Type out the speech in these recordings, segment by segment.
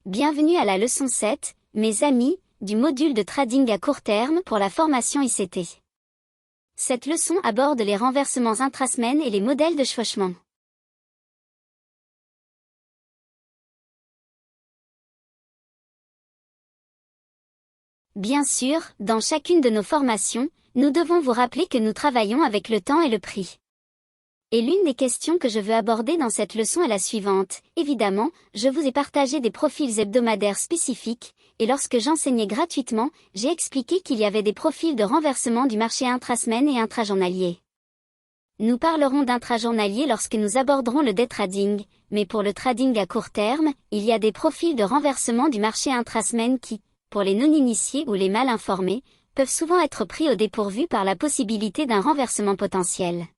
Bienvenue à la leçon 7, mes amis, du module de trading à court terme pour la formation ICT. Cette leçon aborde les renversements intrasemaines et les modèles de chevauchement. Bien sûr, dans chacune de nos formations, nous devons vous rappeler que nous travaillons avec le temps et le prix. Et l'une des questions que je veux aborder dans cette leçon est la suivante. Évidemment, je vous ai partagé des profils hebdomadaires spécifiques, et lorsque j'enseignais gratuitement, j'ai expliqué qu'il y avait des profils de renversement du marché intrasemaine et intrajournalier. Nous parlerons d'intrajournalier lorsque nous aborderons le day trading, mais pour le trading à court terme, il y a des profils de renversement du marché intrasemaine qui, pour les non-initiés ou les mal informés, peuvent souvent être pris au dépourvu par la possibilité d'un renversement potentiel.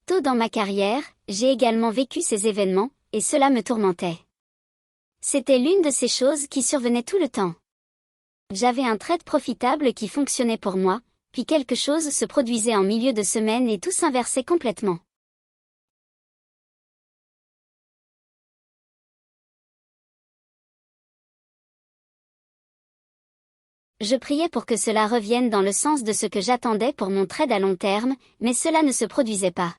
Tôt dans ma carrière, j'ai également vécu ces événements, et cela me tourmentait. C'était l'une de ces choses qui survenaient tout le temps. J'avais un trade profitable qui fonctionnait pour moi, puis quelque chose se produisait en milieu de semaine et tout s'inversait complètement. Je priais pour que cela revienne dans le sens de ce que j'attendais pour mon trade à long terme, mais cela ne se produisait pas.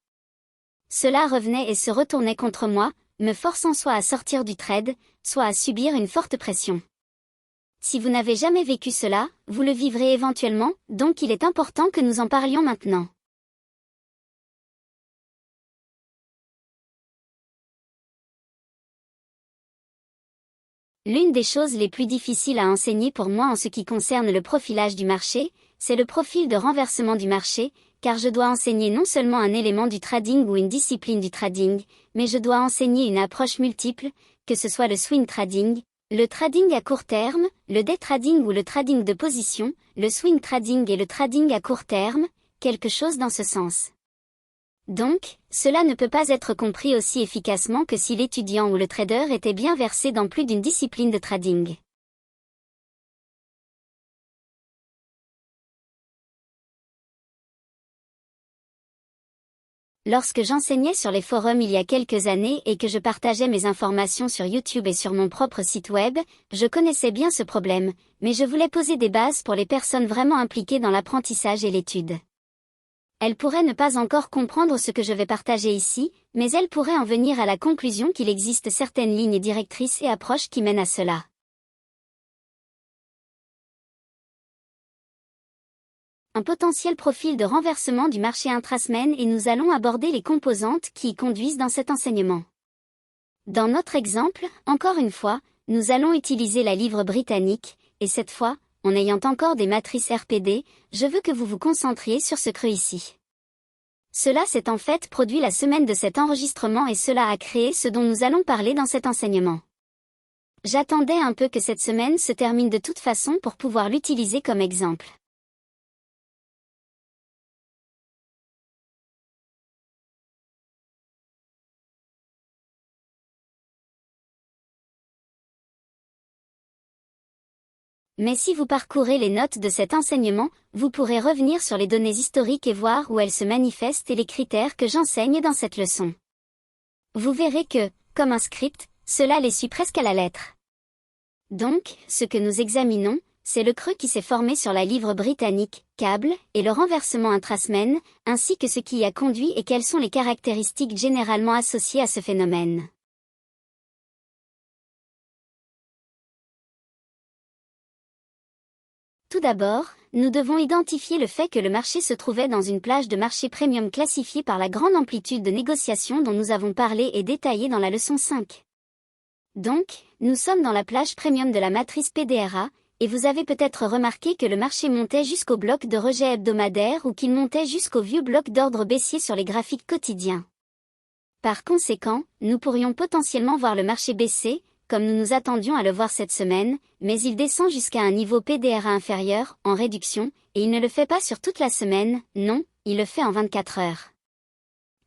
Cela revenait et se retournait contre moi, me forçant soit à sortir du trade, soit à subir une forte pression. Si vous n'avez jamais vécu cela, vous le vivrez éventuellement, donc il est important que nous en parlions maintenant. L'une des choses les plus difficiles à enseigner pour moi en ce qui concerne le profilage du marché, c'est le profil de renversement du marché, car je dois enseigner non seulement un élément du trading ou une discipline du trading, mais je dois enseigner une approche multiple, que ce soit le swing trading, le trading à court terme, le day trading ou le trading de position, le swing trading et le trading à court terme, quelque chose dans ce sens. Donc, cela ne peut pas être compris aussi efficacement que si l'étudiant ou le trader était bien versé dans plus d'une discipline de trading. Lorsque j'enseignais sur les forums il y a quelques années et que je partageais mes informations sur YouTube et sur mon propre site web, je connaissais bien ce problème, mais je voulais poser des bases pour les personnes vraiment impliquées dans l'apprentissage et l'étude. Elles pourraient ne pas encore comprendre ce que je vais partager ici, mais elles pourraient en venir à la conclusion qu'il existe certaines lignes directrices et approches qui mènent à cela. Un potentiel profil de renversement du marché intrasemaine et nous allons aborder les composantes qui y conduisent dans cet enseignement. Dans notre exemple, encore une fois, nous allons utiliser la livre britannique, et cette fois, en ayant encore des matrices RPD, je veux que vous vous concentriez sur ce creux ici. Cela s'est en fait produit la semaine de cet enregistrement et cela a créé ce dont nous allons parler dans cet enseignement. J'attendais un peu que cette semaine se termine de toute façon pour pouvoir l'utiliser comme exemple. Mais si vous parcourez les notes de cet enseignement, vous pourrez revenir sur les données historiques et voir où elles se manifestent et les critères que j'enseigne dans cette leçon. Vous verrez que, comme un script, cela les suit presque à la lettre. Donc, ce que nous examinons, c'est le creux qui s'est formé sur la livre britannique, câble, et le renversement intrasemaine, ainsi que ce qui y a conduit et quelles sont les caractéristiques généralement associées à ce phénomène. Tout d'abord, nous devons identifier le fait que le marché se trouvait dans une plage de marché premium classifiée par la grande amplitude de négociation dont nous avons parlé et détaillé dans la leçon 5. Donc, nous sommes dans la plage premium de la matrice PDRA, et vous avez peut-être remarqué que le marché montait jusqu'au bloc de rejet hebdomadaire ou qu'il montait jusqu'au vieux bloc d'ordre baissier sur les graphiques quotidiens. Par conséquent, nous pourrions potentiellement voir le marché baisser, comme nous nous attendions à le voir cette semaine, mais il descend jusqu'à un niveau PDRA inférieur, en réduction, et il ne le fait pas sur toute la semaine, non, il le fait en 24 heures.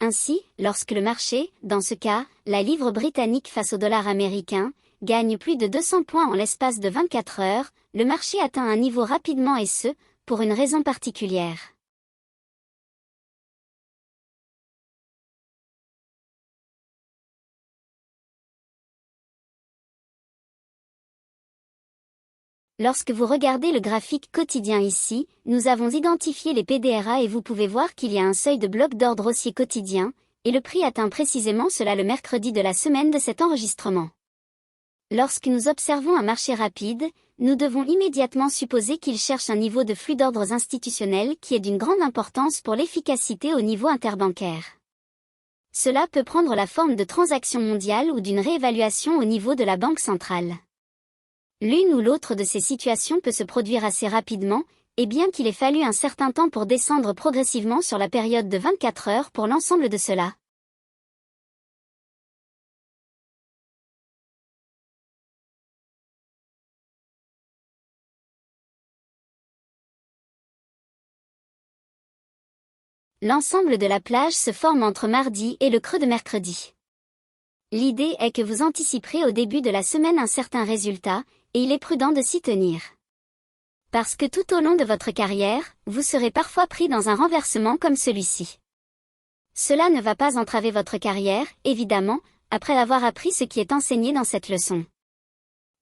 Ainsi, lorsque le marché, dans ce cas, la livre britannique face au dollar américain, gagne plus de 200 points en l'espace de 24 heures, le marché atteint un niveau rapidement et ce, pour une raison particulière. Lorsque vous regardez le graphique quotidien ici, nous avons identifié les PDRA et vous pouvez voir qu'il y a un seuil de bloc d'ordre haussier quotidien, et le prix atteint précisément cela le mercredi de la semaine de cet enregistrement. Lorsque nous observons un marché rapide, nous devons immédiatement supposer qu'il cherche un niveau de flux d'ordres institutionnels qui est d'une grande importance pour l'efficacité au niveau interbancaire. Cela peut prendre la forme de transactions mondiales ou d'une réévaluation au niveau de la banque centrale. L'une ou l'autre de ces situations peut se produire assez rapidement, et bien qu'il ait fallu un certain temps pour descendre progressivement sur la période de 24 heures pour l'ensemble de cela. L'ensemble de la plage se forme entre mardi et le creux de mercredi. L'idée est que vous anticiperez au début de la semaine un certain résultat, et il est prudent de s'y tenir. Parce que tout au long de votre carrière, vous serez parfois pris dans un renversement comme celui-ci. Cela ne va pas entraver votre carrière, évidemment, après avoir appris ce qui est enseigné dans cette leçon.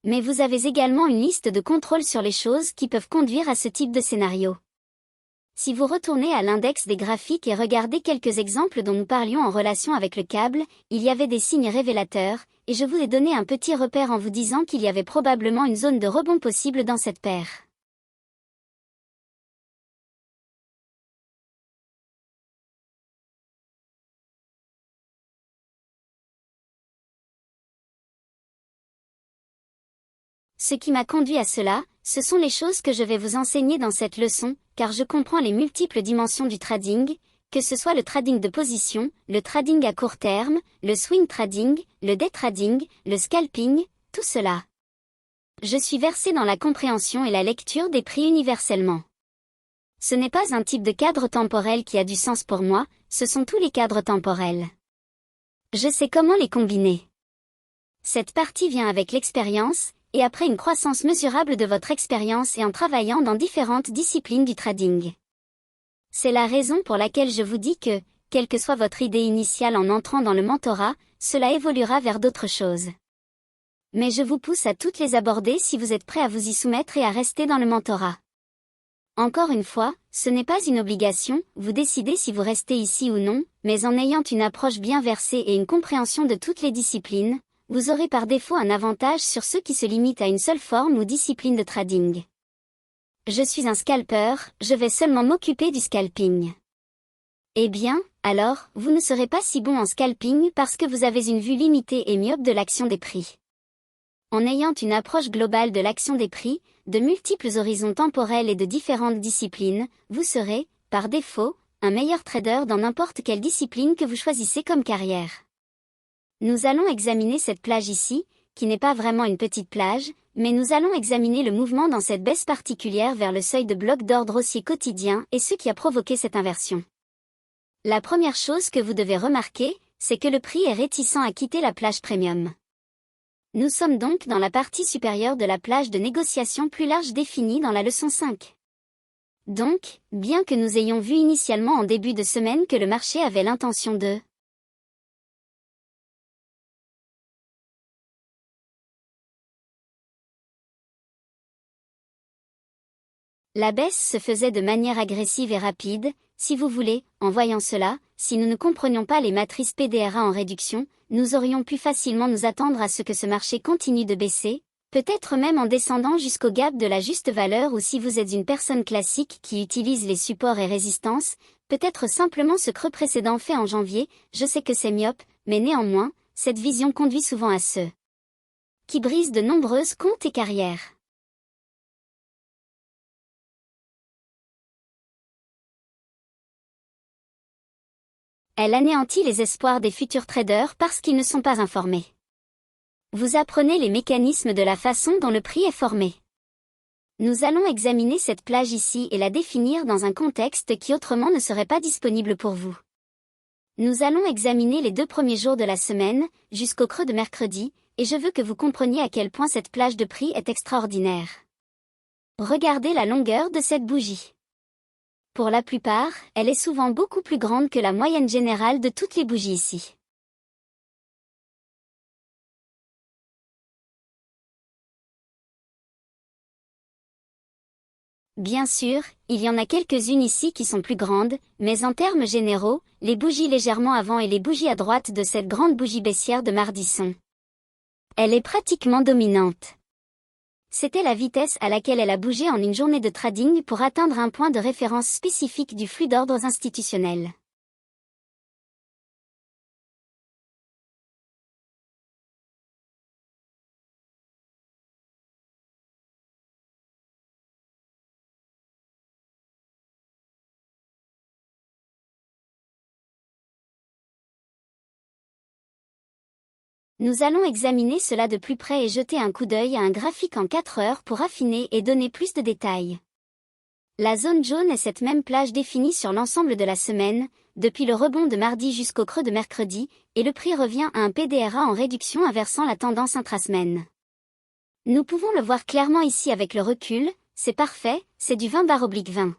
Mais vous avez également une liste de contrôles sur les choses qui peuvent conduire à ce type de scénario. Si vous retournez à l'index des graphiques et regardez quelques exemples dont nous parlions en relation avec le câble, il y avait des signes révélateurs, et je vous ai donné un petit repère en vous disant qu'il y avait probablement une zone de rebond possible dans cette paire. Ce qui m'a conduit à cela, ce sont les choses que je vais vous enseigner dans cette leçon, car je comprends les multiples dimensions du trading, que ce soit le trading de position, le trading à court terme, le swing trading, le day trading, le scalping, tout cela. Je suis versé dans la compréhension et la lecture des prix universellement. Ce n'est pas un type de cadre temporel qui a du sens pour moi, ce sont tous les cadres temporels. Je sais comment les combiner. Cette partie vient avec l'expérience, et après une croissance mesurable de votre expérience et en travaillant dans différentes disciplines du trading. C'est la raison pour laquelle je vous dis que, quelle que soit votre idée initiale en entrant dans le mentorat, cela évoluera vers d'autres choses. Mais je vous pousse à toutes les aborder si vous êtes prêt à vous y soumettre et à rester dans le mentorat. Encore une fois, ce n'est pas une obligation, vous décidez si vous restez ici ou non, mais en ayant une approche bien versée et une compréhension de toutes les disciplines, vous aurez par défaut un avantage sur ceux qui se limitent à une seule forme ou discipline de trading. Je suis un scalper, je vais seulement m'occuper du scalping. Eh bien, alors, vous ne serez pas si bon en scalping parce que vous avez une vue limitée et myope de l'action des prix. En ayant une approche globale de l'action des prix, de multiples horizons temporels et de différentes disciplines, vous serez, par défaut, un meilleur trader dans n'importe quelle discipline que vous choisissez comme carrière. Nous allons examiner cette plage ici, qui n'est pas vraiment une petite plage, mais nous allons examiner le mouvement dans cette baisse particulière vers le seuil de bloc d'ordre haussier quotidien et ce qui a provoqué cette inversion. La première chose que vous devez remarquer, c'est que le prix est réticent à quitter la plage premium. Nous sommes donc dans la partie supérieure de la plage de négociation plus large définie dans la leçon 5. Donc, bien que nous ayons vu initialement en début de semaine que le marché avait l'intention de la baisse se faisait de manière agressive et rapide, si vous voulez, en voyant cela, si nous ne comprenions pas les matrices PDRA en réduction, nous aurions pu facilement nous attendre à ce que ce marché continue de baisser, peut-être même en descendant jusqu'au gap de la juste valeur ou si vous êtes une personne classique qui utilise les supports et résistances, peut-être simplement ce creux précédent fait en janvier, je sais que c'est myope, mais néanmoins, cette vision conduit souvent à ceux qui brisent de nombreuses comptes et carrières. Elle anéantit les espoirs des futurs traders parce qu'ils ne sont pas informés. Vous apprenez les mécanismes de la façon dont le prix est formé. Nous allons examiner cette plage ici et la définir dans un contexte qui autrement ne serait pas disponible pour vous. Nous allons examiner les 2 premiers jours de la semaine, jusqu'au creux de mercredi, et je veux que vous compreniez à quel point cette plage de prix est extraordinaire. Regardez la longueur de cette bougie. Pour la plupart, elle est souvent beaucoup plus grande que la moyenne générale de toutes les bougies ici. Bien sûr, il y en a quelques-unes ici qui sont plus grandes, mais en termes généraux, les bougies légèrement avant et les bougies à droite de cette grande bougie baissière de mardi sont. Elle est pratiquement dominante. C'était la vitesse à laquelle elle a bougé en une journée de trading pour atteindre un point de référence spécifique du flux d'ordres institutionnels. Nous allons examiner cela de plus près et jeter un coup d'œil à un graphique en 4 heures pour affiner et donner plus de détails. La zone jaune est cette même plage définie sur l'ensemble de la semaine, depuis le rebond de mardi jusqu'au creux de mercredi, et le prix revient à un PDRA en réduction inversant la tendance intrasemaine. Nous pouvons le voir clairement ici avec le recul, c'est parfait, c'est du 20/20.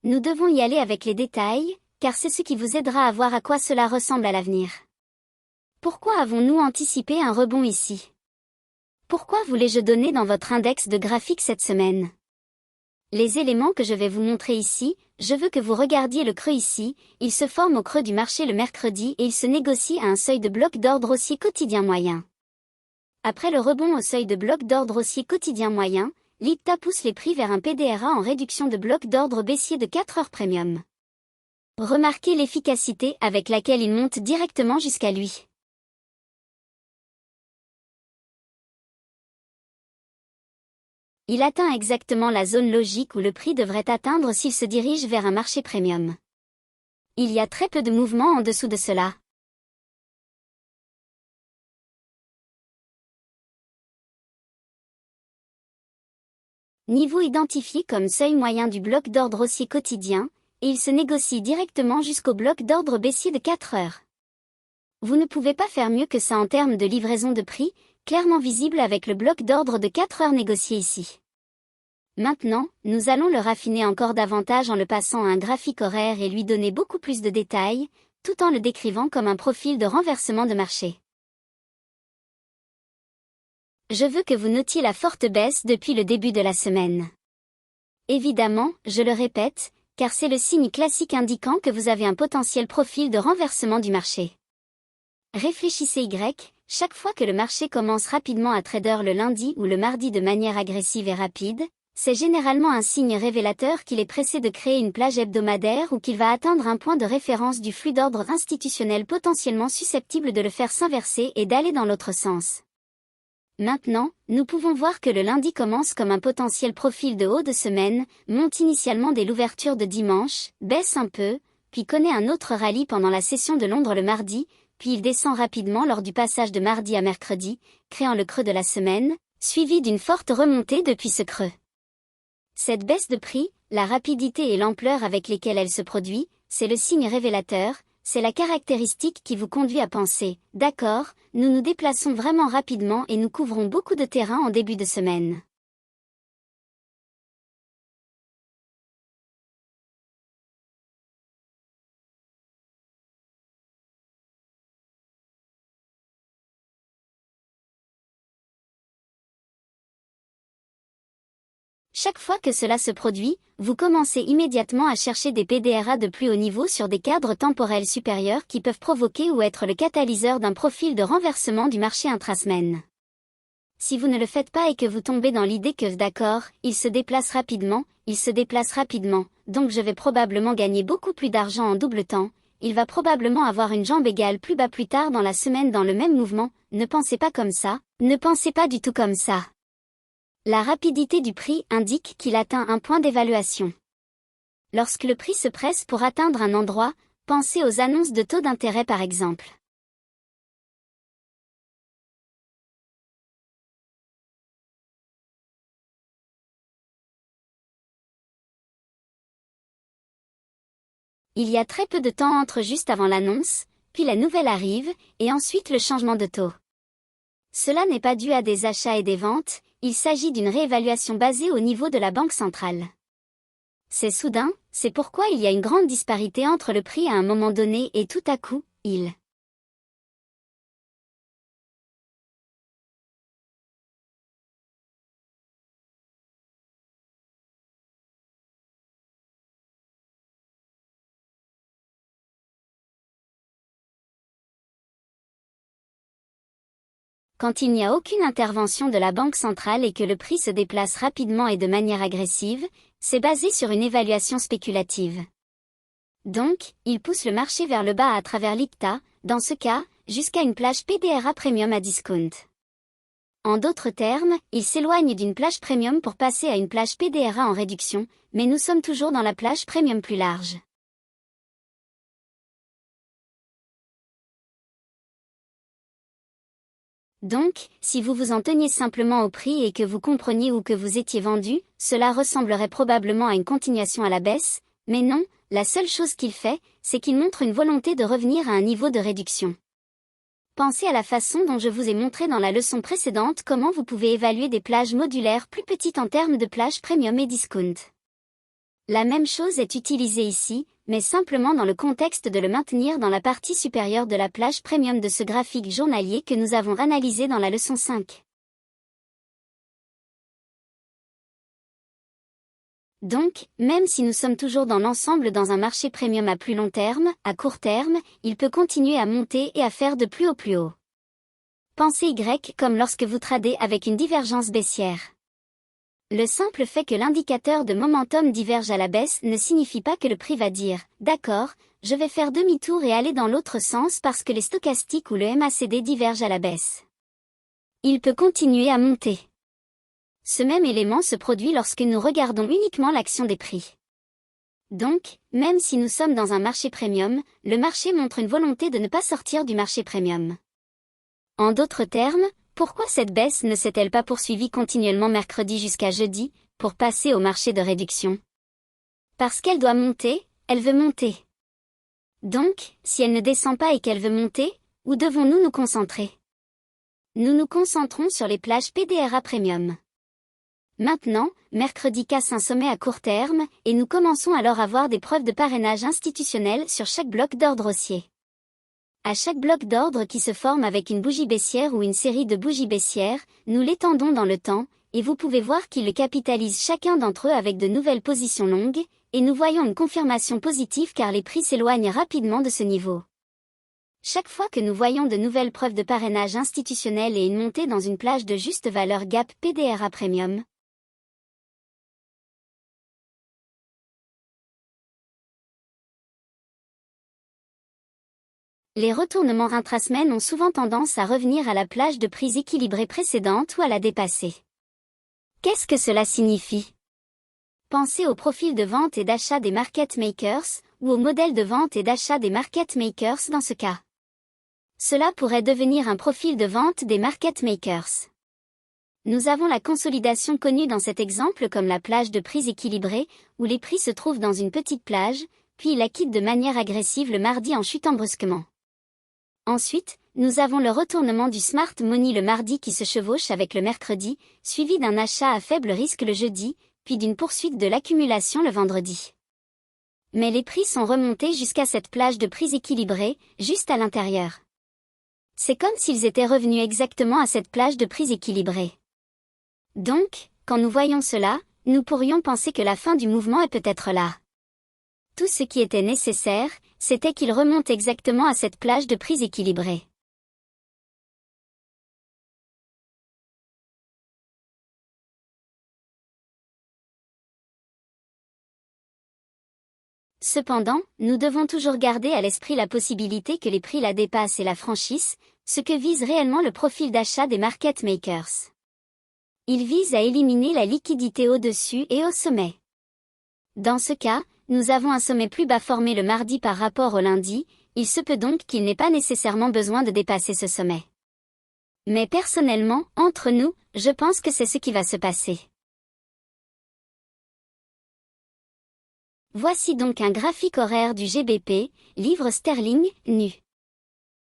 Nous devons y aller avec les détails, car c'est ce qui vous aidera à voir à quoi cela ressemble à l'avenir. Pourquoi avons-nous anticipé un rebond ici? Pourquoi voulais-je donner dans votre index de graphique cette semaine? Les éléments que je vais vous montrer ici, je veux que vous regardiez le creux ici, il se forme au creux du marché le mercredi et il se négocie à un seuil de bloc d'ordre haussier quotidien moyen. Après le rebond au seuil de bloc d'ordre haussier quotidien moyen, l'IPTA pousse les prix vers un PDRA en réduction de bloc d'ordre baissier de 4 heures premium. Remarquez l'efficacité avec laquelle il monte directement jusqu'à lui. Il atteint exactement la zone logique où le prix devrait atteindre s'il se dirige vers un marché premium. Il y a très peu de mouvement en dessous de cela. Niveau identifié comme seuil moyen du bloc d'ordre haussier quotidien, et il se négocie directement jusqu'au bloc d'ordre baissier de 4 heures. Vous ne pouvez pas faire mieux que ça en termes de livraison de prix, clairement visible avec le bloc d'ordre de 4 heures négocié ici. Maintenant, nous allons le raffiner encore davantage en le passant à un graphique horaire et lui donner beaucoup plus de détails, tout en le décrivant comme un profil de renversement de marché. Je veux que vous notiez la forte baisse depuis le début de la semaine. Évidemment, je le répète, car c'est le signe classique indiquant que vous avez un potentiel profil de renversement du marché. Réfléchissez chaque fois que le marché commence rapidement à trader le lundi ou le mardi de manière agressive et rapide, c'est généralement un signe révélateur qu'il est pressé de créer une plage hebdomadaire ou qu'il va atteindre un point de référence du flux d'ordre institutionnel potentiellement susceptible de le faire s'inverser et d'aller dans l'autre sens. Maintenant, nous pouvons voir que le lundi commence comme un potentiel profil de haut de semaine, monte initialement dès l'ouverture de dimanche, baisse un peu, puis connaît un autre rallye pendant la session de Londres le mardi, puis il descend rapidement lors du passage de mardi à mercredi, créant le creux de la semaine, suivi d'une forte remontée depuis ce creux. Cette baisse de prix, la rapidité et l'ampleur avec lesquelles elle se produit, c'est le signe révélateur, c'est la caractéristique qui vous conduit à penser, d'accord, nous nous déplaçons vraiment rapidement et nous couvrons beaucoup de terrain en début de semaine. Chaque fois que cela se produit, vous commencez immédiatement à chercher des PDRA de plus haut niveau sur des cadres temporels supérieurs qui peuvent provoquer ou être le catalyseur d'un profil de renversement du marché intrasemaine. Si vous ne le faites pas et que vous tombez dans l'idée que d'accord, il se déplace rapidement, donc je vais probablement gagner beaucoup plus d'argent en double temps, il va probablement avoir une jambe égale plus bas plus tard dans la semaine dans le même mouvement, ne pensez pas comme ça, ne pensez pas du tout comme ça. La rapidité du prix indique qu'il atteint un point d'évaluation. Lorsque le prix se presse pour atteindre un endroit, pensez aux annonces de taux d'intérêt par exemple. Il y a très peu de temps entre juste avant l'annonce, puis la nouvelle arrive, et ensuite le changement de taux. Cela n'est pas dû à des achats et des ventes, il s'agit d'une réévaluation basée au niveau de la banque centrale. C'est soudain, c'est pourquoi il y a une grande disparité entre le prix à un moment donné et tout à coup, il quand il n'y a aucune intervention de la banque centrale et que le prix se déplace rapidement et de manière agressive, c'est basé sur une évaluation spéculative. Donc, il pousse le marché vers le bas à travers l'IPTA, dans ce cas, jusqu'à une plage PDRA premium à discount. En d'autres termes, il s'éloigne d'une plage premium pour passer à une plage PDRA en réduction, mais nous sommes toujours dans la plage premium plus large. Donc, si vous vous en teniez simplement au prix et que vous compreniez où que vous étiez vendu, cela ressemblerait probablement à une continuation à la baisse, mais non, la seule chose qu'il fait, c'est qu'il montre une volonté de revenir à un niveau de réduction. Pensez à la façon dont je vous ai montré dans la leçon précédente comment vous pouvez évaluer des plages modulaires plus petites en termes de plages premium et discount. La même chose est utilisée ici, mais simplement dans le contexte de le maintenir dans la partie supérieure de la plage premium de ce graphique journalier que nous avons analysé dans la leçon 5. Donc, même si nous sommes toujours dans l'ensemble dans un marché premium à plus long terme, à court terme, il peut continuer à monter et à faire de plus haut. Pensez Y comme lorsque vous tradez avec une divergence baissière. Le simple fait que l'indicateur de momentum diverge à la baisse ne signifie pas que le prix va dire « D'accord, je vais faire demi-tour et aller dans l'autre sens parce que les stochastiques ou le MACD divergent à la baisse. » Il peut continuer à monter. Ce même élément se produit lorsque nous regardons uniquement l'action des prix. Donc, même si nous sommes dans un marché premium, le marché montre une volonté de ne pas sortir du marché premium. En d'autres termes, pourquoi cette baisse ne s'est-elle pas poursuivie continuellement mercredi jusqu'à jeudi, pour passer au marché de réduction? Parce qu'elle doit monter, elle veut monter. Donc, si elle ne descend pas et qu'elle veut monter, où devons-nous nous concentrer? Nous nous concentrons sur les plages PDRA Premium. Maintenant, mercredi casse un sommet à court terme, et nous commençons alors à voir des preuves de parrainage institutionnel sur chaque bloc d'ordre haussier. À chaque bloc d'ordre qui se forme avec une bougie baissière ou une série de bougies baissières, nous l'étendons dans le temps, et vous pouvez voir qu'ils le capitalisent chacun d'entre eux avec de nouvelles positions longues, et nous voyons une confirmation positive car les prix s'éloignent rapidement de ce niveau. Chaque fois que nous voyons de nouvelles preuves de parrainage institutionnel et une montée dans une plage de juste valeur gap PDRA Premium, les retournements intrasemaines ont souvent tendance à revenir à la plage de prix équilibrée précédente ou à la dépasser. Qu'est-ce que cela signifie? Pensez au profil de vente et d'achat des market makers, ou au modèle de vente et d'achat des market makers dans ce cas. Cela pourrait devenir un profil de vente des market makers. Nous avons la consolidation connue dans cet exemple comme la plage de prix équilibrée, où les prix se trouvent dans une petite plage, puis la quittent de manière agressive le mardi en chutant brusquement. Ensuite, nous avons le retournement du smart money le mardi qui se chevauche avec le mercredi, suivi d'un achat à faible risque le jeudi, puis d'une poursuite de l'accumulation le vendredi. Mais les prix sont remontés jusqu'à cette plage de prix équilibrée, juste à l'intérieur. C'est comme s'ils étaient revenus exactement à cette plage de prix équilibrée. Donc, quand nous voyons cela, nous pourrions penser que la fin du mouvement est peut-être là. Tout ce qui était nécessaire, c'était qu'il remonte exactement à cette plage de prix équilibrée. Cependant, nous devons toujours garder à l'esprit la possibilité que les prix la dépassent et la franchissent, ce que vise réellement le profil d'achat des market makers. Il vise à éliminer la liquidité au-dessus et au sommet. Dans ce cas, nous avons un sommet plus bas formé le mardi par rapport au lundi, il se peut donc qu'il n'ait pas nécessairement besoin de dépasser ce sommet. Mais personnellement, entre nous, je pense que c'est ce qui va se passer. Voici donc un graphique horaire du GBP, livre sterling, nu.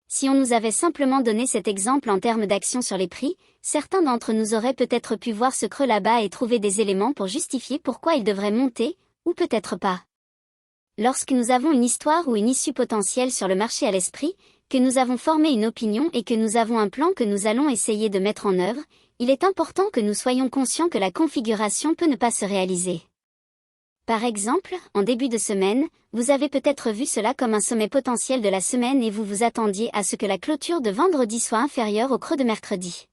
Si on nous avait simplement donné cet exemple en termes d'action sur les prix, certains d'entre nous auraient peut-être pu voir ce creux là-bas et trouver des éléments pour justifier pourquoi il devrait monter, ou peut-être pas. Lorsque nous avons une histoire ou une issue potentielle sur le marché à l'esprit, que nous avons formé une opinion et que nous avons un plan que nous allons essayer de mettre en œuvre, il est important que nous soyons conscients que la configuration peut ne pas se réaliser. Par exemple, en début de semaine, vous avez peut-être vu cela comme un sommet potentiel de la semaine et vous vous attendiez à ce que la clôture de vendredi soit inférieure au creux de mercredi.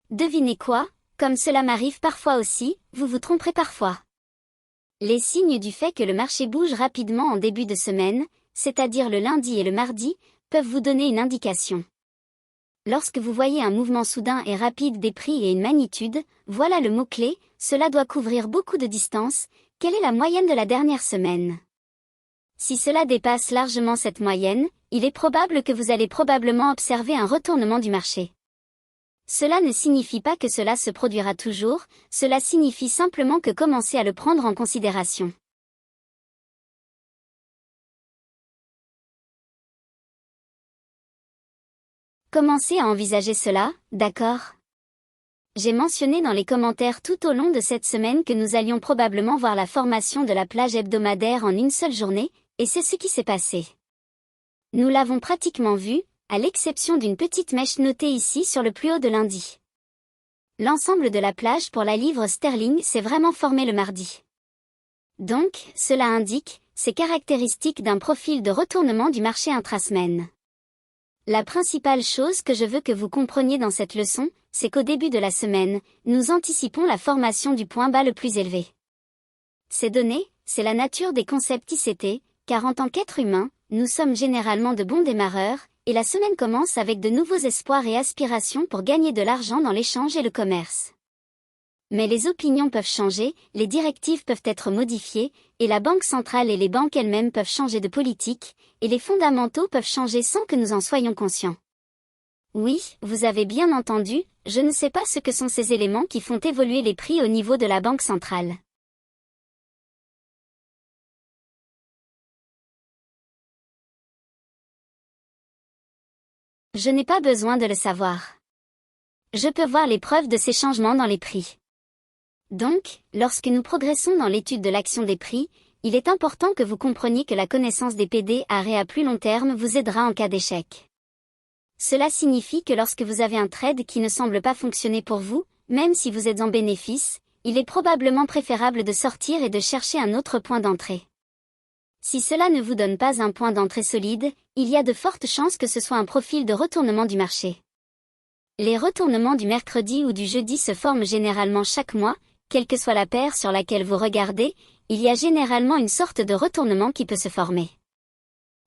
Devinez quoi? Comme cela m'arrive parfois aussi, vous vous tromperez parfois. Les signes du fait que le marché bouge rapidement en début de semaine, c'est-à-dire le lundi et le mardi, peuvent vous donner une indication. Lorsque vous voyez un mouvement soudain et rapide des prix et une magnitude, voilà le mot-clé, cela doit couvrir beaucoup de distance. Quelle est la moyenne de la dernière semaine? Si cela dépasse largement cette moyenne, il est probable que vous allez probablement observer un retournement du marché. Cela ne signifie pas que cela se produira toujours, cela signifie simplement que commencez à le prendre en considération. Commencez à envisager cela, d'accord? J'ai mentionné dans les commentaires tout au long de cette semaine que nous allions probablement voir la formation de la plage hebdomadaire en une seule journée, et c'est ce qui s'est passé. Nous l'avons pratiquement vu, à l'exception d'une petite mèche notée ici sur le plus haut de lundi. L'ensemble de la plage pour la livre sterling s'est vraiment formé le mardi. Donc, cela indique, ces caractéristiques d'un profil de retournement du marché intrasemaine. La principale chose que je veux que vous compreniez dans cette leçon, c'est qu'au début de la semaine, nous anticipons la formation du point bas le plus élevé. Ces données, c'est la nature des concepts ICT, car en tant qu'être humain, nous sommes généralement de bons démarreurs, et la semaine commence avec de nouveaux espoirs et aspirations pour gagner de l'argent dans l'échange et le commerce. Mais les opinions peuvent changer, les directives peuvent être modifiées, et la banque centrale et les banques elles-mêmes peuvent changer de politique, et les fondamentaux peuvent changer sans que nous en soyons conscients. Oui, vous avez bien entendu, je ne sais pas ce que sont ces éléments qui font évoluer les prix au niveau de la banque centrale. Je n'ai pas besoin de le savoir. Je peux voir les preuves de ces changements dans les prix. Donc, lorsque nous progressons dans l'étude de l'action des prix, il est important que vous compreniez que la connaissance des PD à plus long terme vous aidera en cas d'échec. Cela signifie que lorsque vous avez un trade qui ne semble pas fonctionner pour vous, même si vous êtes en bénéfice, il est probablement préférable de sortir et de chercher un autre point d'entrée. Si cela ne vous donne pas un point d'entrée solide, il y a de fortes chances que ce soit un profil de retournement du marché. Les retournements du mercredi ou du jeudi se forment généralement chaque mois, quelle que soit la paire sur laquelle vous regardez, il y a généralement une sorte de retournement qui peut se former.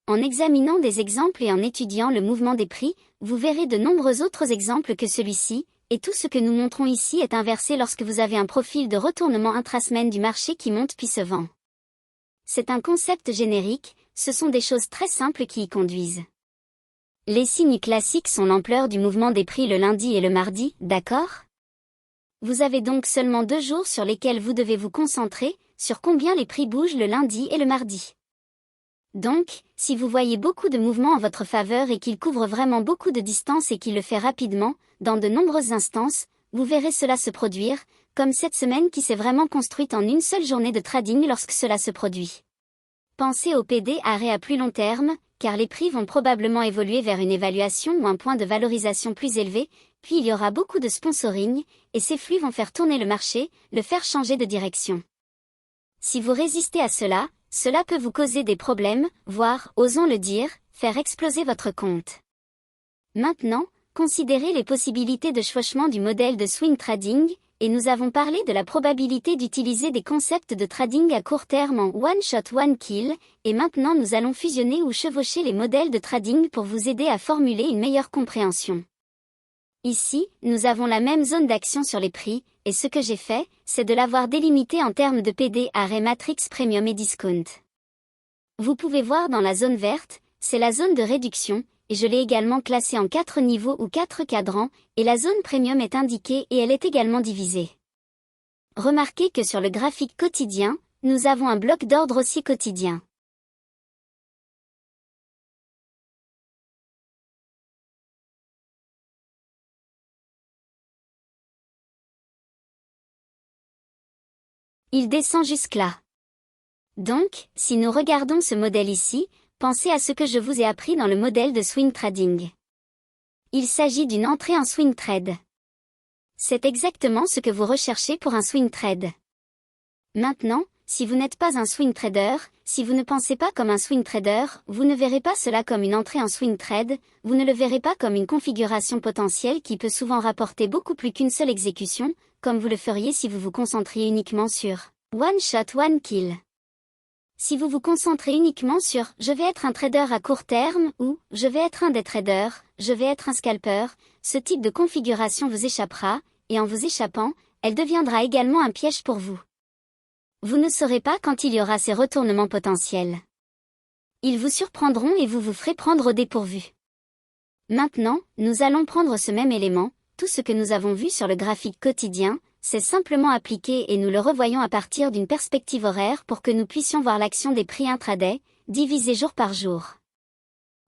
En examinant des exemples et en étudiant le mouvement des prix, vous verrez de nombreux autres exemples que celui-ci, et tout ce que nous montrons ici est inversé lorsque vous avez un profil de retournement intrasemaine du marché qui monte puis se vend. C'est un concept générique, ce sont des choses très simples qui y conduisent. Les signes classiques sont l'ampleur du mouvement des prix le lundi et le mardi, d'accord? Vous avez donc seulement 2 jours sur lesquels vous devez vous concentrer, sur combien les prix bougent le lundi et le mardi. Donc, si vous voyez beaucoup de mouvements en votre faveur et qu'il couvre vraiment beaucoup de distance et qu'il le fait rapidement, dans de nombreuses instances, vous verrez cela se produire, comme cette semaine qui s'est vraiment construite en une seule journée de trading lorsque cela se produit. Pensez au PD à plus long terme, car les prix vont probablement évoluer vers une évaluation ou un point de valorisation plus élevé, puis il y aura beaucoup de sponsoring, et ces flux vont faire tourner le marché, le faire changer de direction. Si vous résistez à cela, cela peut vous causer des problèmes, voire, osons le dire, faire exploser votre compte. Maintenant, considérez les possibilités de chevauchement du modèle de swing trading, et nous avons parlé de la probabilité d'utiliser des concepts de trading à court terme en one shot one kill, et maintenant nous allons fusionner ou chevaucher les modèles de trading pour vous aider à formuler une meilleure compréhension. Ici, nous avons la même zone d'action sur les prix, et ce que j'ai fait, c'est de l'avoir délimité en termes de PD matrix premium et discount. Vous pouvez voir dans la zone verte, c'est la zone de réduction, et je l'ai également classée en 4 niveaux ou 4 cadrans, et la zone premium est indiquée et elle est également divisée. Remarquez que sur le graphique quotidien, nous avons un bloc d'ordre aussi quotidien. Il descend jusque-là. Donc, si nous regardons ce modèle ici, pensez à ce que je vous ai appris dans le modèle de swing trading. Il s'agit d'une entrée en swing trade. C'est exactement ce que vous recherchez pour un swing trade. Maintenant, Si vous n'êtes pas un swing trader, si vous ne pensez pas comme un swing trader, vous ne verrez pas cela comme une entrée en swing trade, vous ne le verrez pas comme une configuration potentielle qui peut souvent rapporter beaucoup plus qu'une seule exécution, comme vous le feriez si vous vous concentriez uniquement sur one shot, one kill. Si vous vous concentrez uniquement sur « je vais être un trader à court terme » ou « je vais être un day trader, je vais être un scalper », ce type de configuration vous échappera, et en vous échappant, elle deviendra également un piège pour vous. Vous ne saurez pas quand il y aura ces retournements potentiels. Ils vous surprendront et vous vous ferez prendre au dépourvu. Maintenant, nous allons prendre ce même élément, tout ce que nous avons vu sur le graphique quotidien, c'est simplement appliqué et nous le revoyons à partir d'une perspective horaire pour que nous puissions voir l'action des prix intraday, divisé jour par jour.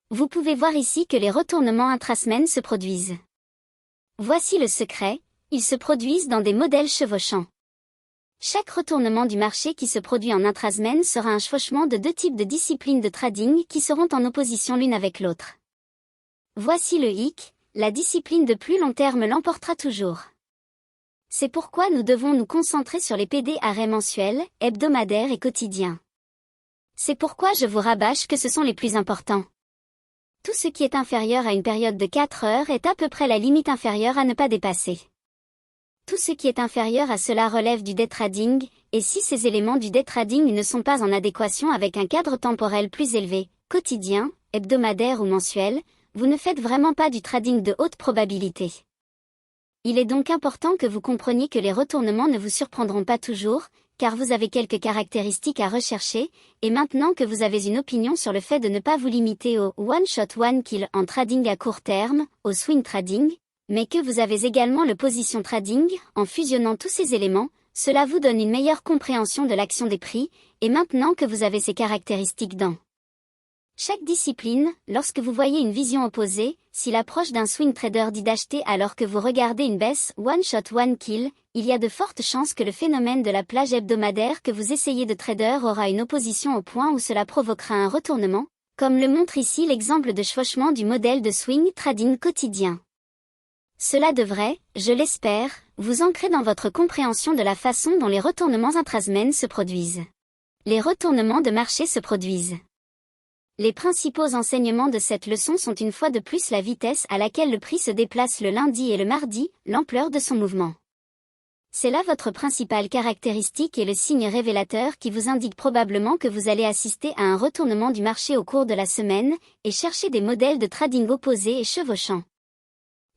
Vous pouvez voir ici que les retournements intrasemaines se produisent. Voici le secret, ils se produisent dans des modèles chevauchants. Chaque retournement du marché qui se produit en intrasemaine sera un chevauchement de deux types de disciplines de trading qui seront en opposition l'une avec l'autre. Voici le hic, la discipline de plus long terme l'emportera toujours. C'est pourquoi nous devons nous concentrer sur les PD arrêts mensuels, hebdomadaires et quotidiens. C'est pourquoi je vous rabâche que ce sont les plus importants. Tout ce qui est inférieur à une période de 4 heures est à peu près la limite inférieure à ne pas dépasser. Tout ce qui est inférieur à cela relève du day trading, et si ces éléments du day trading ne sont pas en adéquation avec un cadre temporel plus élevé, quotidien, hebdomadaire ou mensuel, vous ne faites vraiment pas du trading de haute probabilité. Il est donc important que vous compreniez que les retournements ne vous surprendront pas toujours, car vous avez quelques caractéristiques à rechercher, et maintenant que vous avez une opinion sur le fait de ne pas vous limiter au one shot one kill en trading à court terme, au swing trading, mais que vous avez également le position trading, en fusionnant tous ces éléments, cela vous donne une meilleure compréhension de l'action des prix, et maintenant que vous avez ces caractéristiques dans chaque discipline, lorsque vous voyez une vision opposée, si l'approche d'un swing trader dit d'acheter alors que vous regardez une baisse one shot one kill, il y a de fortes chances que le phénomène de la plage hebdomadaire que vous essayez de trader aura une opposition au point où cela provoquera un retournement, comme le montre ici l'exemple de chevauchement du modèle de swing trading quotidien. Cela devrait, je l'espère, vous ancrer dans votre compréhension de la façon dont les retournements intrasemaines se produisent. Les retournements de marché se produisent. Les principaux enseignements de cette leçon sont une fois de plus la vitesse à laquelle le prix se déplace le lundi et le mardi, l'ampleur de son mouvement. C'est là votre principale caractéristique et le signe révélateur qui vous indique probablement que vous allez assister à un retournement du marché au cours de la semaine, et chercher des modèles de trading opposés et chevauchants.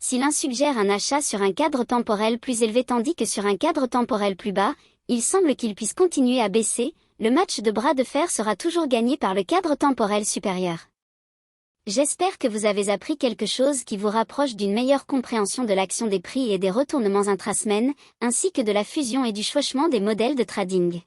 Si l'un suggère un achat sur un cadre temporel plus élevé tandis que sur un cadre temporel plus bas, il semble qu'il puisse continuer à baisser, le match de bras de fer sera toujours gagné par le cadre temporel supérieur. J'espère que vous avez appris quelque chose qui vous rapproche d'une meilleure compréhension de l'action des prix et des retournements intrasemaines, ainsi que de la fusion et du chevauchement des modèles de trading.